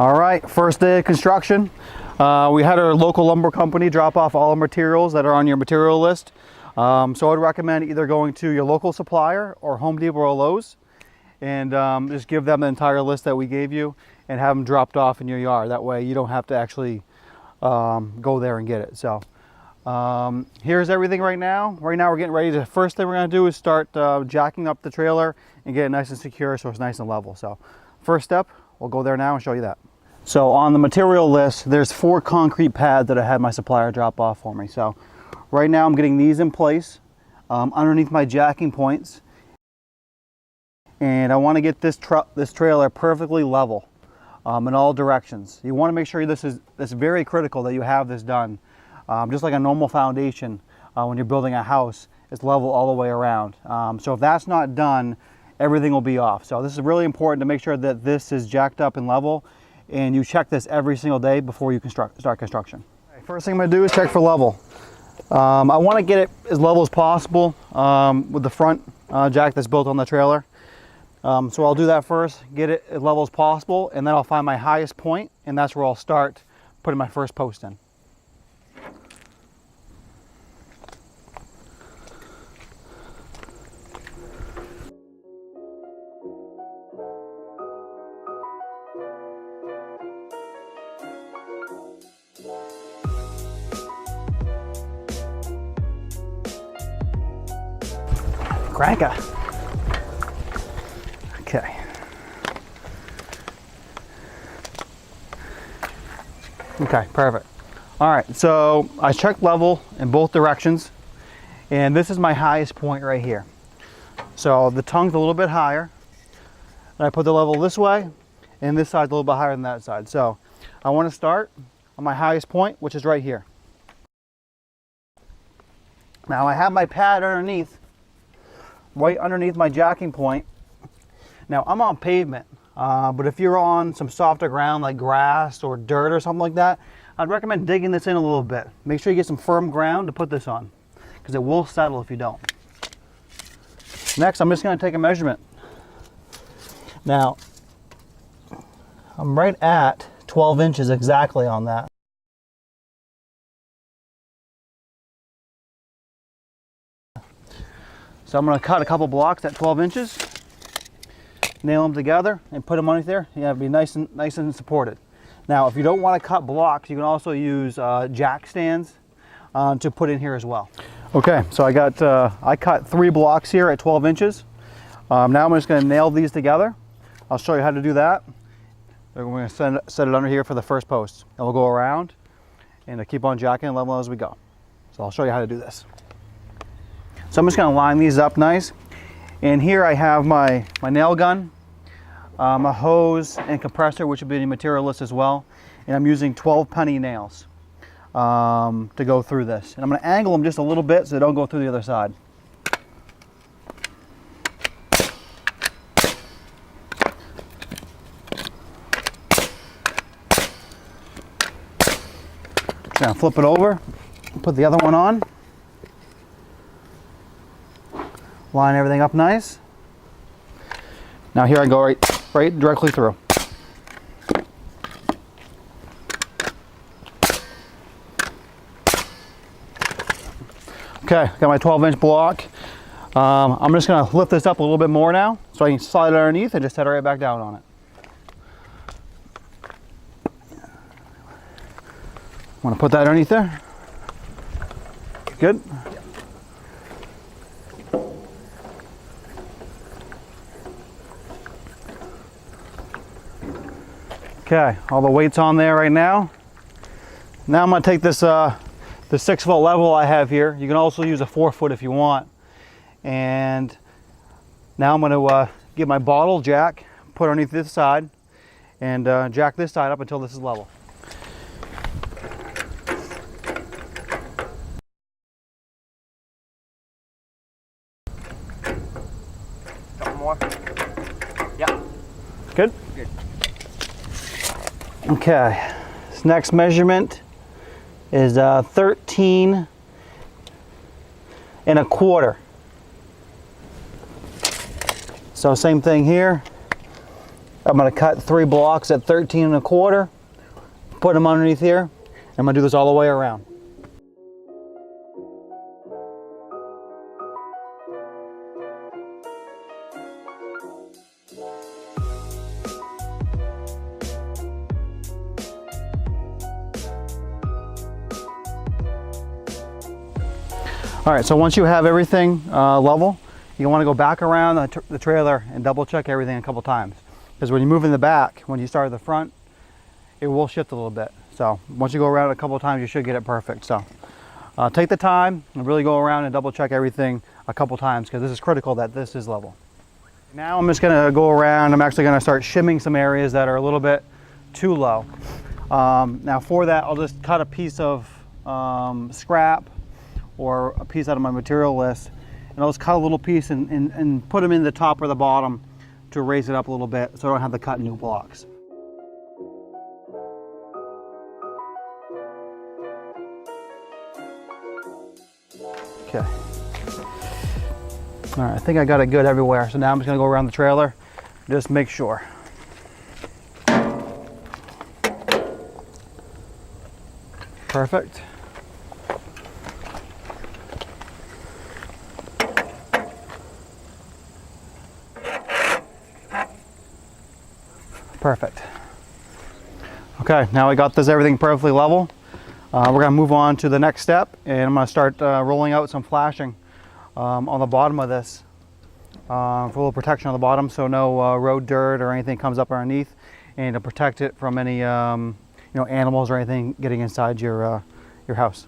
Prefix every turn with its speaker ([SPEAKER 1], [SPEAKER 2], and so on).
[SPEAKER 1] All right, first day of construction. We had our local lumber company drop off all the materials that are on your material list. So I'd recommend either going to your local supplier or Home Depot or Lowe's and just give them the entire list that we gave you and have them dropped off in your yard. That way you don't have to actually go there and get it. So here's everything right now. Right now we're getting ready. The first thing we're going to do is start jacking up the trailer and get it nice and secure so it's nice and level. So first step, we'll go there now and show you that. So on the material list, there's 4 concrete pads that I had my supplier drop off for me. So right now I'm getting these in place underneath my jacking points. And I want to get this trailer perfectly level in all directions. You want to make sure that's very critical that you have this done. Just like a normal foundation when you're building a house, it's level all the way around. So if that's not done, everything will be off. So this is really important to make sure that this is jacked up and level, and you check this every single day before you start construction. First thing I'm going to do is check for level. I want to get it as level as possible with the front jack that's built on the trailer. So I'll do that first, get it as level as possible, and then I'll find my highest point, and that's where I'll start putting my first post in. Cranker. Okay. Okay, perfect. All right, so I checked level in both directions, and this is my highest point right here. So the tongue's a little bit higher, and I put the level this way, and this side's a little bit higher than that side. So I want to start on my highest point, which is right here. Now I have my pad underneath, right underneath my jacking point. Now I'm on pavement, but if you're on some softer ground like grass or dirt or something like that, I'd recommend digging this in a little bit. Make sure you get some firm ground to put this on, because it will settle if you don't. Next, I'm just going to take a measurement. Now, I'm right at 12 inches exactly on that. So I'm going to cut a couple blocks at 12 inches, nail them together, and put them underneath there. You have to be nice and supported. Now, if you don't want to cut blocks, you can also use jack stands to put in here as well. Okay, so I cut 3 blocks here at 12 inches. Now I'm just going to nail these together. I'll show you how to do that. We're going to set it under here for the first post, and we'll go around and keep on jacking and leveling as we go. So I'll show you how to do this. So I'm just going to line these up nice. And here I have my nail gun, a hose and compressor, which will be in the material list as well. And I'm using 12 penny nails to go through this. And I'm going to angle them just a little bit so they don't go through the other side. Just going to flip it over, put the other one on. Line everything up nice. Now here I go right directly through. Okay, got my 12-inch block. I'm just going to lift this up a little bit more now so I can slide it underneath and just set it right back down on it. Want to put that underneath there? Good. Okay, all the weight's on there right now. Now I'm going to take this the 6-foot level I have here. You can also use a 4-foot if you want. And now I'm going to get my bottle jack, put it underneath this side, and jack this side up until this is level.
[SPEAKER 2] Couple more? Yeah.
[SPEAKER 1] Good?
[SPEAKER 2] Good.
[SPEAKER 1] Okay, this next measurement is 13 1/4. So same thing here, I'm going to cut 3 blocks at 13 1/4, put them underneath here. I'm going to do this all the way around. All right, so once you have everything level, you want to go back around the trailer and double check everything a couple times. Because when you move in the back, when you start at the front, it will shift a little bit. So once you go around it a couple times, you should get it perfect. So take the time and really go around and double check everything a couple times, because this is critical that this is level. Now I'm just going to go around. I'm actually going to start shimming some areas that are a little bit too low. Now for that, I'll just cut a piece of scrap or a piece out of my material list, and I'll just cut a little piece and put them in the top or the bottom to raise it up a little bit so I don't have to cut new blocks. Okay. All right, I think I got it good everywhere. So now I'm just gonna go around the trailer, just make sure. Perfect. Perfect. Okay, now we got this everything perfectly level. We're gonna move on to the next step, and I'm gonna start rolling out some flashing on the bottom of this for a little protection on the bottom, so no road dirt or anything comes up underneath, and to protect it from any animals or anything getting inside your house.